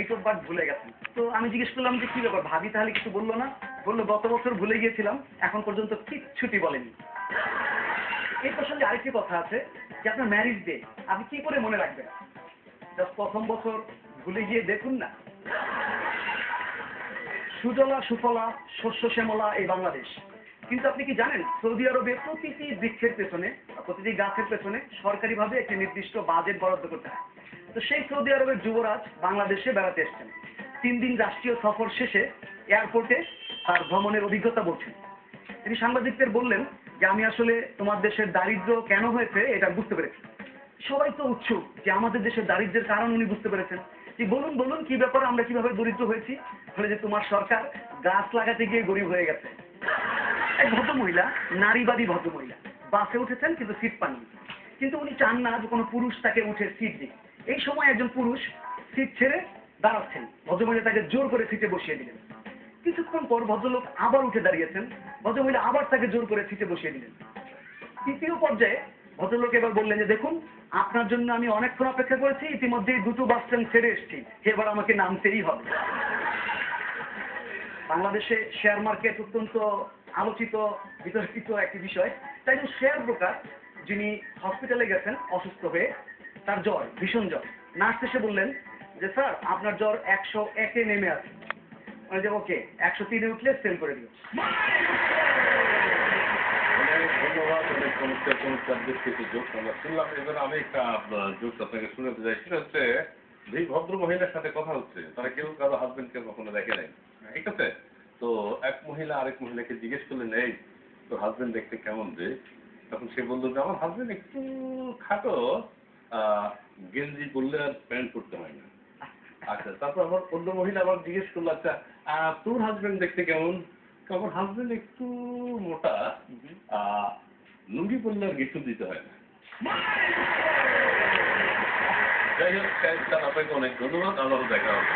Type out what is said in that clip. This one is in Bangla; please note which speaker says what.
Speaker 1: ডেট অফ বার্থ ভুলে গেছেন। তো আমি জিজ্ঞেস করলাম যে কি ব্যাপার, ভাবি তাহলে কিছু বললো না? বললো গত বছর ভুলে গিয়েছিলাম, এখন পর্যন্ত কিচ্ছুটি বলেনি। এই প্রসঙ্গে আরেকটি কথা আছে যে আপনার ম্যারিজ ডে আপনি কি করে মনে রাখবেন? জাস্ট প্রথম বছর ভুলে গিয়ে দেখুন না। সুজলা সুফলা শস্য শ্যামলা এই বাংলাদেশ, কিন্তু আপনি কি জানেন সৌদি আরবে প্রতিটি বৃক্ষের পেছনে, প্রতিটি গাছের পেছনে সরকারিভাবে একটি নির্দিষ্ট বাজেট বরাদ্দ করতে হয়। তো সেই সৌদি আরবের যুবরাজ বাংলাদেশে বেড়াতে এসেছেন। 3 দিন রাষ্ট্রীয় সফর শেষে এয়ারপোর্টে তার ভ্রমণের অভিজ্ঞতা বলছেন। তিনি সাংবাদিকদের বললেন যে আমি আসলে তোমার দেশের দারিদ্র কেন হয়েছে এটা বুঝতে পেরেছি। সবাই তো উৎসুক যে আমাদের দেশের দারিদ্র্যের কারণ উনি বুঝতে পেরেছেন। যে বলুন বলুন কি ব্যাপার, আমরা কিভাবে দরিদ্র হয়েছি? বলে যে তোমার সরকার গাছ লাগাতে গিয়ে গরিব হয়ে গেছে। এক ভদ্রমহিলা, নারীবাদী ভদ্রমহিলা, বাসে উঠেছেন কিন্তু সিট পাননি। কিন্তু উনি চান না যে কোনো পুরুষ তাকে উঠে সিট দিক। এই সময় একজন পুরুষ সিট ছেড়ে দাঁড়াচ্ছেন, ভদ্রমহিলা তাকে জোর করে সিটে বসিয়ে দিলেন। কিছুক্ষণ পর ভদ্রলোক আবার উঠে দাঁড়িয়েছেন, ভদ্রমহিলা আবার তাকে জোর করে সিটে বসিয়ে দিলেন। তৃতীয় পর্যায়ে ভদ্রলোক এবার বললেন যে দেখুন, আপনার জন্য আমি অনেকক্ষণ অপেক্ষা করেছি, ইতিমধ্যেই 2টো বাস স্ট্যান্ড ছেড়ে এসেছি, এবার আমাকে নামতেই হবে। বাংলাদেশে শেয়ার মার্কেট অত্যন্ত আলোচিত বিতর্কিত একটি বিষয়। তাই একজন শেয়ার ব্রোকার যিনি হসপিটালে গেছেন অসুস্থ হয়ে, তার জ্বর, ভীষণ জ্বর। নার্স এসে বললেন যে স্যার আপনার জ্বর 101-এ নেমে আছে। মানে যে ওকে 103-এ উঠলে সেল করে দিও।
Speaker 2: অনেক ধন্যবাদ, অনেক চমৎকার চমৎকার বেশ কিছু জোক আমরা শুনলাম। এবার আমি একটা জোক আপনাকে শোনাতে চাই। সেটা হচ্ছে, এই ভদ্র মহিলার সাথে কথা হচ্ছে, তারা কেউ কারো হাজবেন্ডকে কখনো দেখে নাই, ঠিক আছে? তো এক মহিলা আরেক মহিলাকে জিজ্ঞেস করলেন, এই তোর হাজবেন্ড দেখতে কেমন রে? তখন সে বললো যে আমার হাজবেন্ড একটু খাটো, গেঞ্জি পরলে আর প্যান্ট পরতে হয় না। আচ্ছা, তারপর আমার অন্য মহিলা আবার জিজ্ঞেস করলো, আচ্ছা তোর হাজবেন্ড দেখতে কেমন? আমার হাজবেন্ড একটু মোটা, লুঙ্গি পরলে আর গেঁথু দিতে হয় না। যাই হোক, আপনাকে অনেক ধন্যবাদ, আবারও দেখা হবে।